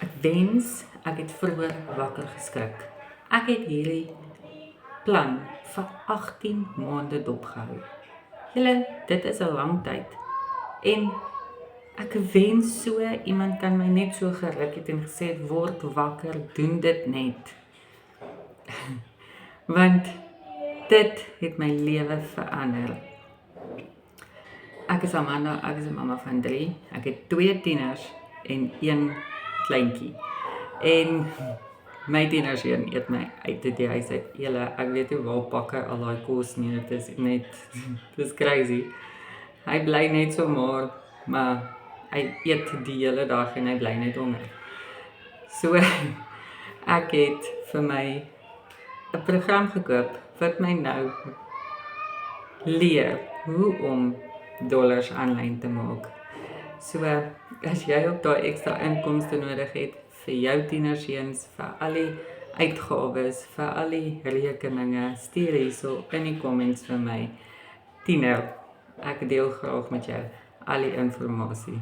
Ek wens ek het vroeër wakker geskrik. Ek het hierdie plan vir 18 maande dopgehou. Julle, dit is 'n lang tyd. En ek wens so iemand kan my net so geruk het en gesê het, word wakker, doen dit net. Want dit het my lewe verander. Ek is Amanda, ek is 'n mamma van 3. Ek het 2 tieners en 1 kleintjie. En my tienerseun eet my uit die huis uit. Julle, ek weet nie waar pakke al daai kos nie. Dit is net, dit is crazy. Hy bly net so maar hy eet die hele dag en hy bly net honger. So, ek het vir my 'n program gekoop wat my nou leer hoe om dollars aanlyn te maak. So, as jy ook daai ekstra inkomste nodig het vir jou tienerseuns, vir al die uitgawes, vir al die rekeninge, stuur hierso in die comments vir my. Tiener, ek deel graag met jou al die inligting.